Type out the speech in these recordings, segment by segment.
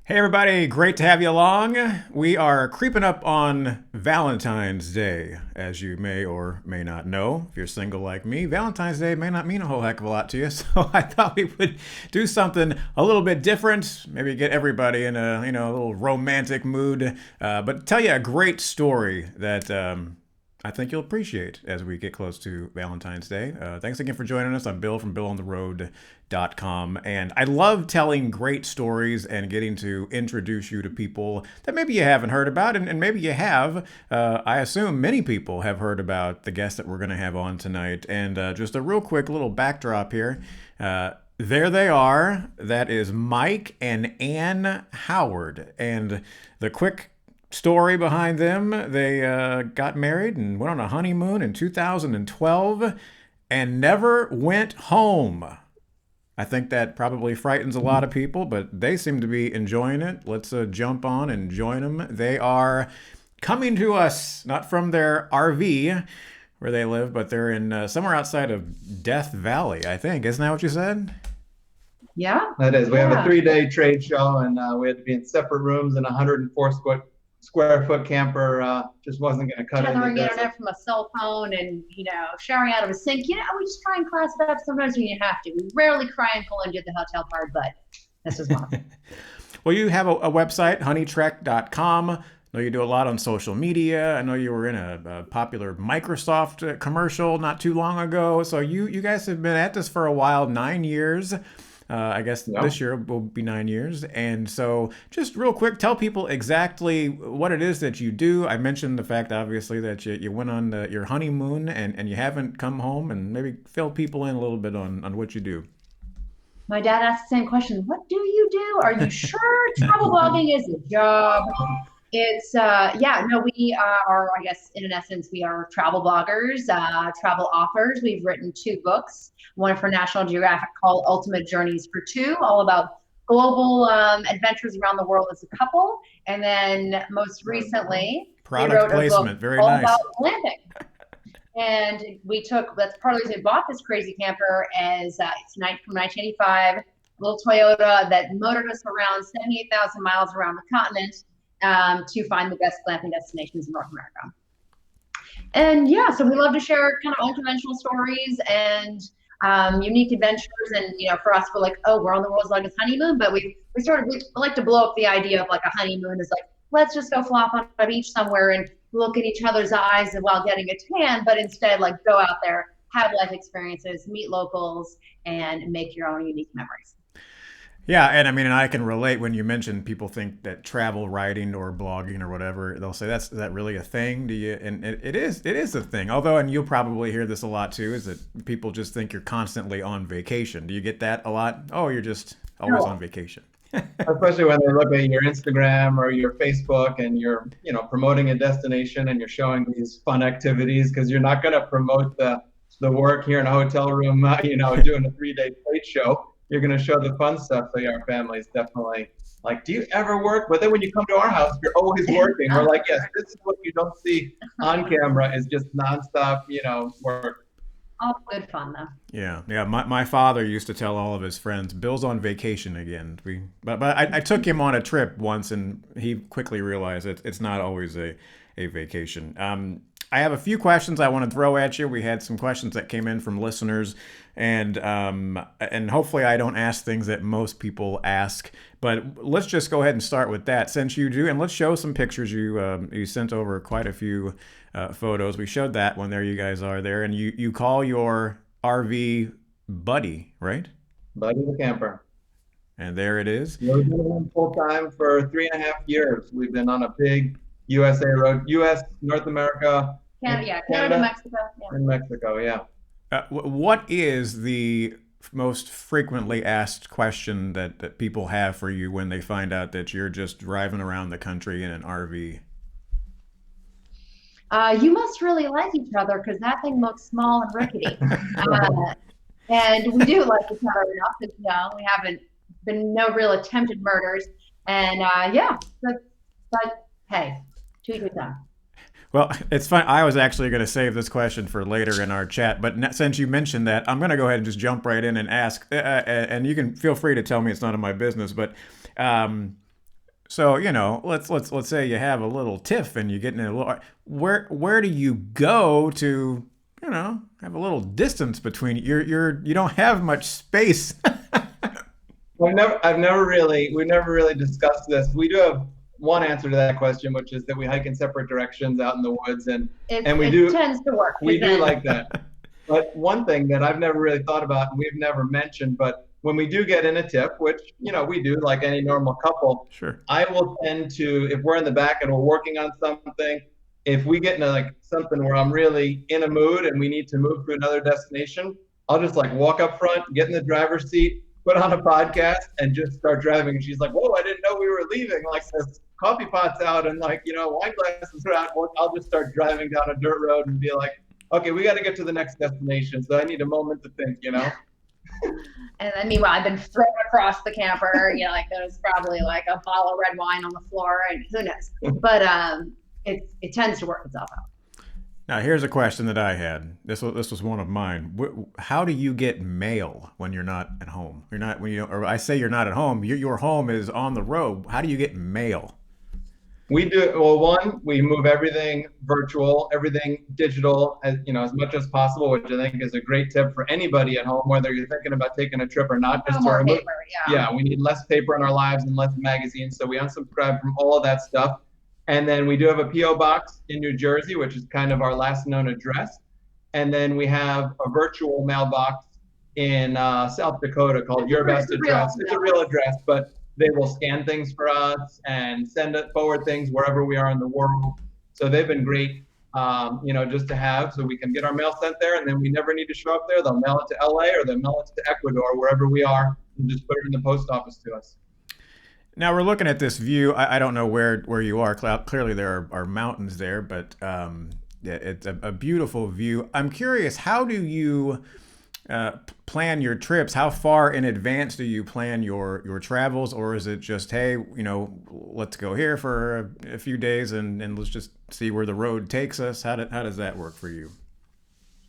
Hey everybody, great to have you along. We are creeping up on Valentine's Day, as you may or may not know. If you're single like me, Valentine's Day may not mean a whole heck of a lot to you, so I thought we would do something a little bit different, maybe get everybody in a little romantic mood, but tell you a great story that I think you'll appreciate as we get close to Valentine's Day. Thanks again for joining us. I'm Bill from BillOnTheRoad.com, and I love telling great stories and getting to introduce you to people that maybe you haven't heard about, and maybe you have. I assume many people have heard about the guest that we're going to have on tonight. And just a real quick little backdrop here. There they are. That is Mike and Ann Howard. And the quick story behind them, they got married and went on a honeymoon in 2012 and never went home. I think that probably frightens a lot of people, but they seem to be enjoying it. Let's jump on and join them. They are coming to us, not from their RV where they live, but they're in somewhere outside of Death Valley, I think. Isn't that what you said? Yeah, That is. We have a yeah. 3-day trade show, and we had to be in separate rooms in a 104 square foot camper. Just wasn't going to cut it in the Tethering desert. internet from a cell phone and, showering out of a sink. We just try and class it up sometimes when you have to. We rarely cry and pull into the hotel part, but this is one. Well, you have a website, honeytrek.com. I know you do a lot on social media. I know you were in a popular Microsoft commercial not too long ago. So you guys have been at this for a while, 9 years. I guess this year will be 9 years. And so just real quick, tell people exactly what it is that you do. I mentioned the fact, obviously, that you went on your honeymoon and you haven't come home, and maybe fill people in a little bit on what you do. My dad asked the same question. What do you do? Are you sure travel blogging is a job? It's no, we are, I guess, in essence, we are travel bloggers, travel authors. We've written 2 books, one for National Geographic called Ultimate Journeys for Two, all about global adventures around the world as a couple. And then most recently, we Product wrote a book placement, very all nice. about glamping. And that's part of the reason we bought this crazy camper as it's from 1985, little Toyota that motored us around 78,000 miles around the continent to find the best glamping destinations in North America. And yeah, so we love to share kind of unconventional stories and unique adventures. And for us, we're like, oh, we're on the world's longest honeymoon, but we like to blow up the idea of like a honeymoon is like, let's just go flop on a beach somewhere and look in each other's eyes while getting a tan, but instead like go out there, have life experiences, meet locals, and make your own unique memories. Yeah, and I mean, and I can relate when you mention people think that travel writing or blogging or whatever, they'll say, is that really a thing? Do you? And it is a thing. Although, and you'll probably hear this a lot too, is that people just think you're constantly on vacation. Do you get that a lot? Oh, you're just always on vacation. Especially when they look at your Instagram or your Facebook and you're, promoting a destination and you're showing these fun activities, because you're not going to promote the work here in a hotel room, doing a 3-day trade show. You're going to show the fun stuff. So our family is definitely like, do you ever work? But then when you come to our house, you're always working. We're like, yes, this is what you don't see on camera is just nonstop, work. All good fun though. Yeah. My father used to tell all of his friends, "Bill's on vacation again." But I took him on a trip once, and he quickly realized it's not always a vacation. I have a few questions I want to throw at you. We had some questions that came in from listeners, and hopefully I don't ask things that most people ask. But let's just go ahead and start with that, since you do, and let's show some pictures. You sent over quite a few photos. We showed that one there. You guys are there, and you call your RV Buddy, right? Buddy the camper. And there it is. We've been on full time for 3.5 years. We've been on a big USA road, US, North America, Canada, Mexico. Yeah. And Mexico, yeah. What is the most frequently asked question that people have for you when they find out that you're just driving around the country in an RV? You must really like each other because that thing looks small and rickety. Uh, and we do like each other enough because, we haven't been no real attempted murders. And yeah, but hey, to each his own. Well, it's fun. I was actually going to save this question for later in our chat, but since you mentioned that, I'm going to go ahead and just jump right in and ask. And you can feel free to tell me it's none of my business. But so let's say you have a little tiff and you get in a little. Where do you go to have a little distance between you don't have much space. We've never really discussed this. We do have one answer to that question, which is that we hike in separate directions out in the woods, and It tends to work. we do like that. But one thing that I've never really thought about and we've never mentioned, but when we do get in a tip, which we do like any normal couple, Sure. I will tend to, if we're in the back and we're working on something, if we get into like something where I'm really in a mood and we need to move to another destination, I'll just like walk up front, get in the driver's seat, put on a podcast, and just start driving. And she's like, "Whoa, I didn't know we were leaving. Like this coffee pot's out and like wine glasses are out." I'll just start driving down a dirt road and be like, "Okay, we got to get to the next destination, so I need a moment to think." And then meanwhile, I've been thrown across the camper. Like there's probably like a bottle of red wine on the floor, and who knows. But it tends to work itself out. Now, here's a question that I had. This was one of mine. How do you get mail when you're not at home? You're not when you or I say you're not at home. Your home is on the road. How do you get mail? We do well. One, we move everything virtual, everything digital, as much as possible, which I think is a great tip for anybody at home, whether you're thinking about taking a trip or not. Just No to more remove, paper, yeah, we need less paper in our lives and less magazines, so we unsubscribe from all of that stuff. And then we do have a PO box in New Jersey, which is kind of our last known address. And then we have a virtual mailbox in South Dakota called Your Best Address. It's a real address, but they will scan things for us and send it forward things wherever we are in the world. So they've been great, just to have, so we can get our mail sent there, and then we never need to show up there. They'll mail it to LA or they'll mail it to Ecuador, wherever we are, and just put it in the post office to us. Now we're looking at this view. I don't know where you are. Clearly there are mountains there, but it's a beautiful view. I'm curious, how do you plan your trips? How far in advance do you plan your travels, or is it just, hey, let's go here for a few days and let's just see where the road takes us? How does that work for you?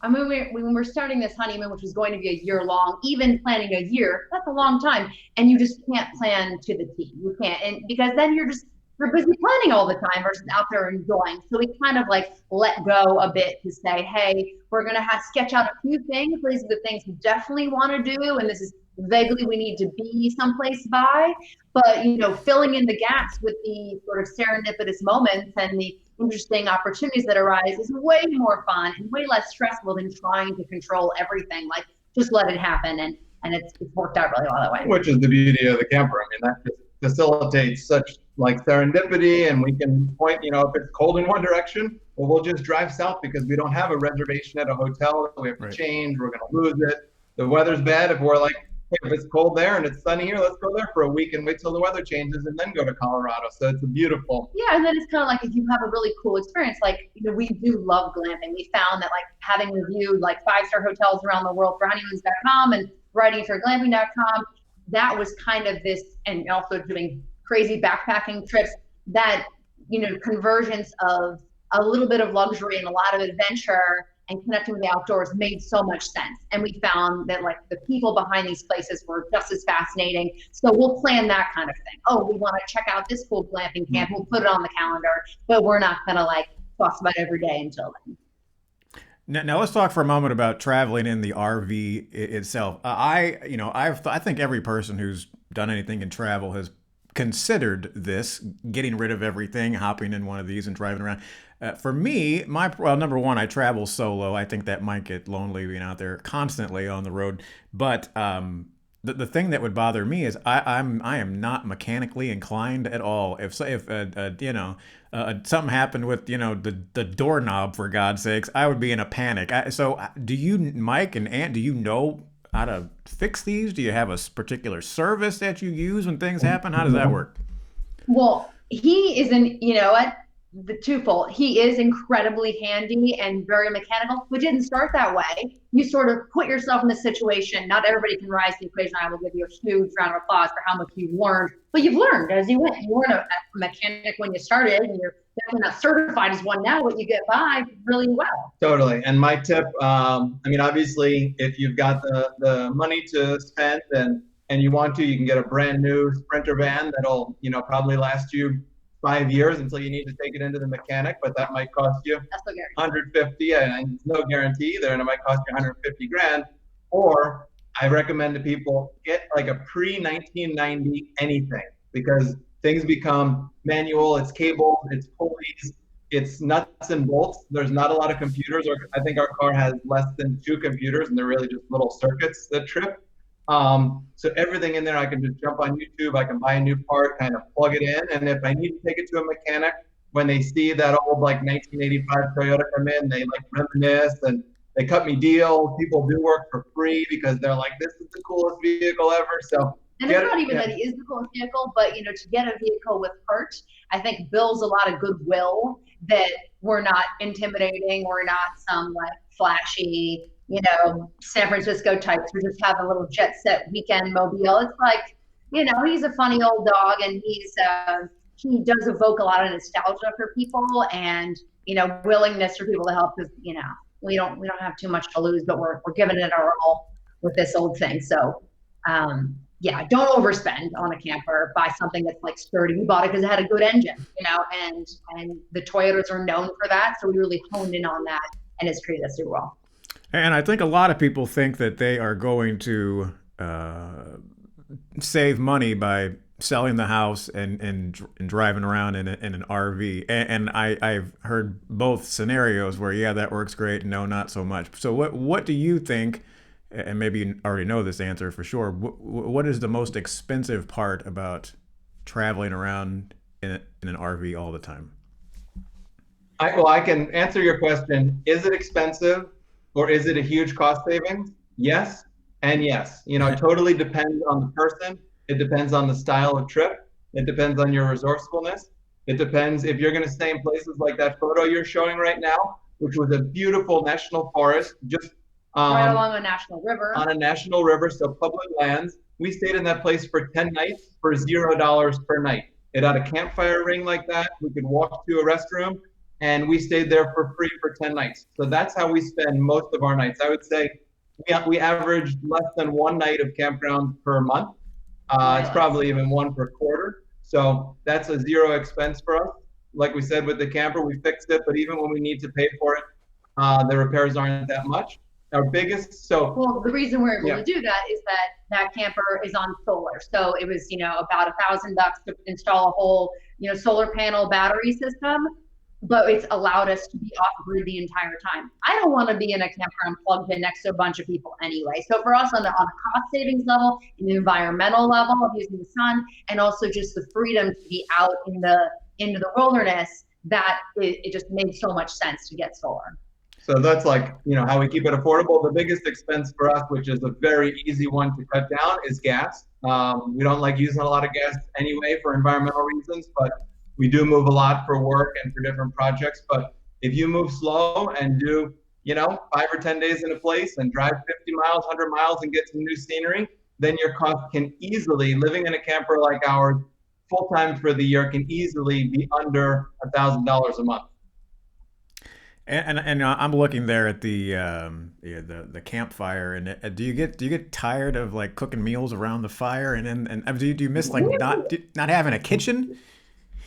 I mean, when we're starting this honeymoon, which is going to be a year long, even planning a year, that's a long time. And you just can't plan to the T. You can't, and because then you're busy planning all the time versus out there enjoying. So we kind of like let go a bit to say, hey, we're going to sketch out a few things. These are the things we definitely want to do. And this is vaguely we need to be someplace by. But, filling in the gaps with the sort of serendipitous moments and the interesting opportunities that arise is way more fun and way less stressful than trying to control everything. Like just let it happen, and it's worked out really well that way. Which is the beauty of the camper. I mean, that just facilitates such like serendipity, and we can point, if it's cold in one direction, well, we'll just drive south because we don't have a reservation at a hotel. We have to change. We're going to lose it. The weather's bad. If we're like, hey, if it's cold there and it's sunny here, let's go there for a week and wait till the weather changes and then go to Colorado. So it's a beautiful. Yeah, and then it's kind of like if you have a really cool experience, like, we do love glamping. We found that like having reviewed like 5-star hotels around the world for honeymoons.com and writing for glamping.com, that was kind of this, and also doing crazy backpacking trips, that, convergence of a little bit of luxury and a lot of adventure and connecting with the outdoors made so much sense. And we found that like the people behind these places were just as fascinating. So we'll plan that kind of thing. Oh, we want to check out this cool glamping camp. We'll put it on the calendar, but we're not going to like talk about it every day until then. Now let's talk for a moment about traveling in the RV itself. I think every person who's done anything in travel has considered this, getting rid of everything, hopping in one of these and driving around. For me, number one, I travel solo. I think that might get lonely being out there constantly on the road. But the thing that would bother me is I am not mechanically inclined at all. If something happened with the doorknob, for God's sakes, I would be in a panic. So do you, Mike and Ant, do you know how to fix these? Do you have a particular service that you use when things happen? How does that work? Well, he isn't, the twofold. He is incredibly handy and very mechanical, but didn't start that way. You sort of put yourself in the situation. Not everybody can rise to the equation. I will give you a huge round of applause for how much you've learned, but you've learned as you went. You weren't a mechanic when you started, and you're definitely not certified as one now, but you get by really well. Totally. And my tip, I mean, obviously, if you've got the money to spend and you want to, you can get a brand new Sprinter van that'll, probably last you 5 years until you need to take it into the mechanic, but that might cost you That's no guarantee. 150, and it's no guarantee either, and it might cost you 150 grand. Or I recommend to people get like a pre-1990 anything, because things become manual, it's cables, it's pulleys, it's nuts and bolts. There's not a lot of computers, or I think our car has less than 2 computers, and they're really just little circuits that trip. So everything in there, I can just jump on YouTube, I can buy a new part, kind of plug it in, and if I need to take it to a mechanic, when they see that old like 1985 Toyota come in, they like reminisce and they cut me deals. People do work for free because they're like, this is the coolest vehicle ever. So and it's not even that he is the coolest vehicle, but to get a vehicle with parts, I think builds a lot of goodwill that we're not intimidating, we're not some like flashy, San Francisco types who just have a little jet set weekend mobile. It's like, he's a funny old dog, and he does evoke a lot of nostalgia for people, and willingness for people to help, because we don't have too much to lose, but we're giving it our all with this old thing. So yeah, don't overspend on a camper. Buy something that's like sturdy. We bought it because it had a good engine, and the Toyotas are known for that. So we really honed in on that, and it's treated us super well. And I think a lot of people think that they are going to save money by selling the house and driving around in an RV. And I've heard both scenarios where, yeah, that works great. No, not so much. So what do you think, and maybe you already know this answer for sure, what is the most expensive part about traveling around in an RV all the time? I can answer your question. Is it expensive or is it a huge cost savings? Yes and yes. It totally depends on the person. It depends on the style of trip. It depends on your resourcefulness. It depends if you're going to stay in places like that photo you're showing right now, which was a beautiful national forest, just right along a national river. On a national river, so public lands. We stayed in that place for 10 nights for $0 per night. It had a campfire ring like that. We could walk to a restroom, and we stayed there for free for 10 nights. So that's how we spend most of our nights. I would say we averaged less than 1 night of campground per month. It's probably even 1 per quarter. So that's a zero expense for us. Like we said with the camper, we fixed it, but even when we need to pay for it, the repairs aren't that much. Our biggest, well, the reason we're able to do that is that camper is on solar. So it was, about $1,000 to install a whole, solar panel battery system, but it's allowed us to be off grid the entire time. I don't want to be in a camper and plugged in next to a bunch of people anyway. So for us on a cost savings level, an environmental level of using the sun, and also just the freedom to be out into the wilderness, that it just made so much sense to get solar. So that's like, how we keep it affordable. The biggest expense for us, which is a very easy one to cut down, is gas. We don't like using a lot of gas anyway for environmental reasons, but we do move a lot for work and for different projects. But if you move slow and do, 5 or 10 days in a place and drive 50 miles, 100 miles and get some new scenery, then your cost can easily, living in a camper like ours, full time for the year, can easily be under $1,000 a month. And I'm looking there at the campfire, and do you get tired of like cooking meals around the fire, and do you miss like not having a kitchen?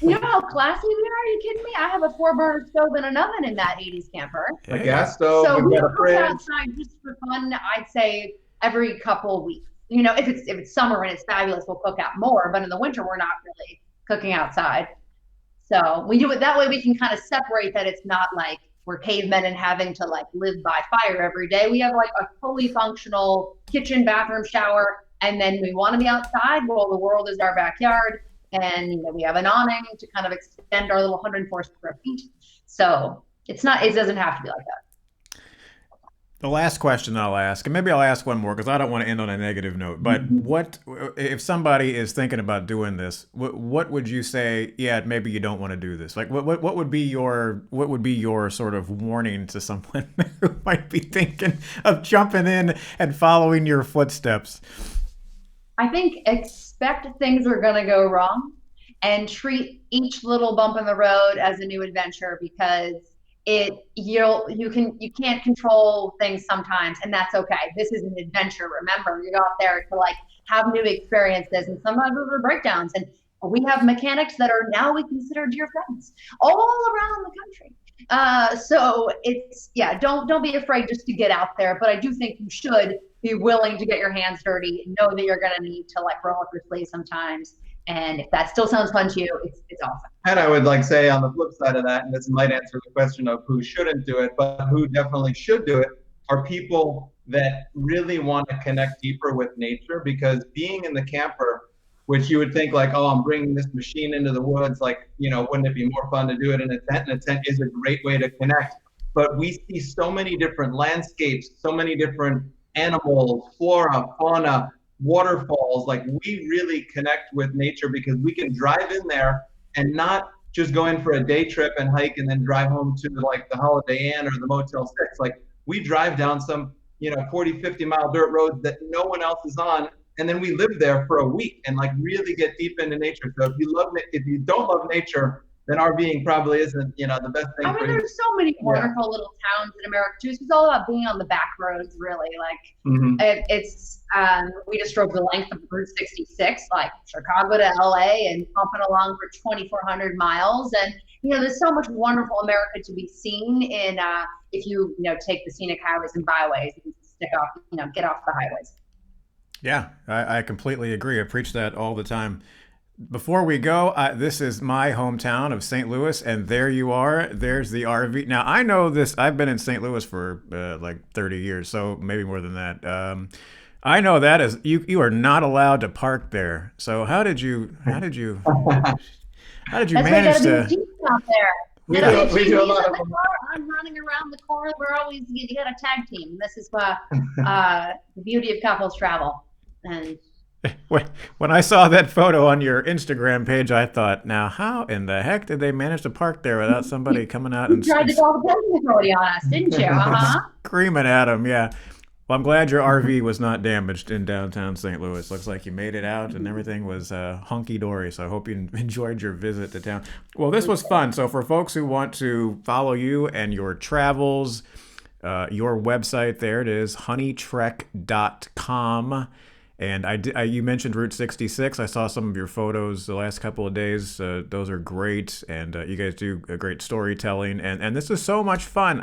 You know how classy we are? Are you kidding me? I have a 4-burner stove and an oven in that 80s camper. A gas stove. So we got a cook fridge. outside just for fun. I'd say every couple of weeks. If it's summer and it's fabulous, we'll cook out more. But in the winter, we're not really cooking outside. So we do it that way. We can kind of separate that. It's not like we're cavemen and having to like live by fire every day. We have like a fully functional kitchen, bathroom, shower, and then we want to be outside. Well, the world is our backyard, and we have an awning to kind of extend our little 104 square feet. So it doesn't have to be like that. The last question I'll ask, and maybe I'll ask one more because I don't want to end on a negative note. But what if somebody is thinking about doing this? What would you say? Yeah, maybe you don't want to do this. Like, what would be your sort of warning to someone who might be thinking of jumping in and following your footsteps? I think expect things are going to go wrong and treat each little bump in the road as a new adventure, because you can't control things sometimes, and that's okay. This is an adventure. Remember, you go out there to like have new experiences, and sometimes those are breakdowns. And we have mechanics that are now we consider dear friends all around the country. So it's, yeah, don't be afraid just to get out there. But I do think you should be willing to get your hands dirty and know that you're going to need to like roll up your sleeves sometimes. And if that still sounds fun to you, it's awesome. And I would like say on the flip side of that, and this might answer the question of who shouldn't do it, but who definitely should do it, are people that really want to connect deeper with nature. Because being in the camper, which you would think like, oh, I'm bringing this machine into the woods, like, wouldn't it be more fun to do it in a tent? And a tent is a great way to connect. But we see so many different landscapes, so many different animals, flora, fauna, waterfalls. Like, we really connect with nature because we can drive in there and not just go in for a day trip and hike and then drive home to like the Holiday Inn or the Motel 6. Like, we drive down some 40, 50 mile dirt roads that no one else is on, and then we live there for a week and like really get deep into nature. So if you don't love nature, then RVing probably isn't the best thing. I mean, for you. there's so many wonderful little towns in America too. It's all about being on the back roads, really. Like we just drove the length of Route 66, like Chicago to LA, and pumping along for 2,400 miles. And there's so much wonderful America to be seen in if you take the scenic highways and byways and get off the highways. Yeah, I completely agree. I preach that all the time. Before we go, this is my hometown of St. Louis, and there you are. There's the RV. Now, I know this. I've been in St. Louis for like 30 years, so maybe more than that. I know that is you are not allowed to park there. So how did you manage to? Out there. We do a lot of them. I'm running around the corner. You got a tag team. This is the beauty of couples travel. And when I saw that photo on your Instagram page, I thought, now how in the heck did they manage to park there without somebody coming out and tried to call the building authority on us, didn't you? Screaming at them, yeah. Well, I'm glad your RV was not damaged in downtown St. Louis. Looks like you made it out and everything was hunky-dory, so I hope you enjoyed your visit to town. Well, this was fun. So for folks who want to follow you and your travels, your website, there it is, honeytrek.com. And you mentioned Route 66. I saw some of your photos the last couple of days. Those are great, and you guys do a great storytelling. And this is so much fun.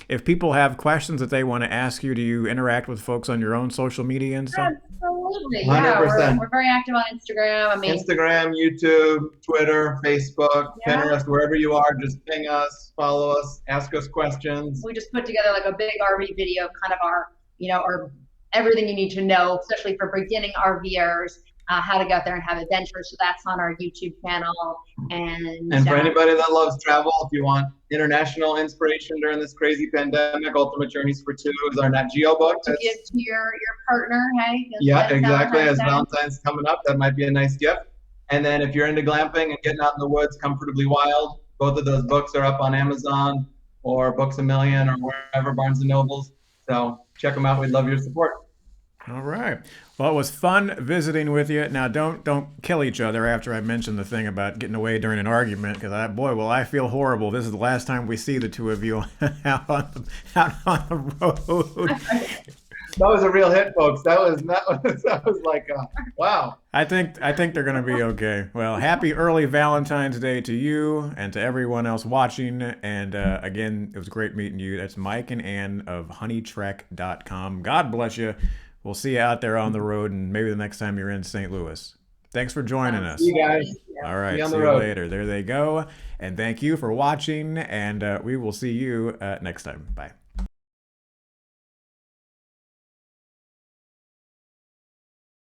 If people have questions that they want to ask you, do you interact with folks on your own social media and stuff? Absolutely, yeah. We're very active on Instagram. Instagram, YouTube, Twitter, Facebook, Pinterest, wherever you are, just ping us, follow us, ask us questions. We just put together like a big RV video, kind of our everything you need to know, especially for beginning RVers, how to go out there and have adventures. So that's on our YouTube channel. And for anybody that loves travel, if you want international inspiration during this crazy pandemic, Ultimate Journeys for Two is our Nat Geo book. To give to your partner, hey? Yeah, exactly. As Valentine's coming up, that might be a nice gift. And then if you're into glamping and getting out in the woods, Comfortably Wild, both of those books are up on Amazon or Books A Million or wherever, Barnes & Nobles. So check them out. We'd love your support. All right. Well, it was fun visiting with you. Now, don't kill each other after I mentioned the thing about getting away during an argument, because I feel horrible. This is the last time we see the two of you out on the road. That was a real hit, folks. That was like, wow. I think they're going to be okay. Well, happy early Valentine's Day to you and to everyone else watching. And again, it was great meeting you. That's Mike and Ann of honeytrek.com. God bless you. We'll see you out there on the road, and maybe the next time you're in St. Louis. Thanks for joining us. See you guys. All right. See you later. There they go. And thank you for watching, and we will see you next time. Bye.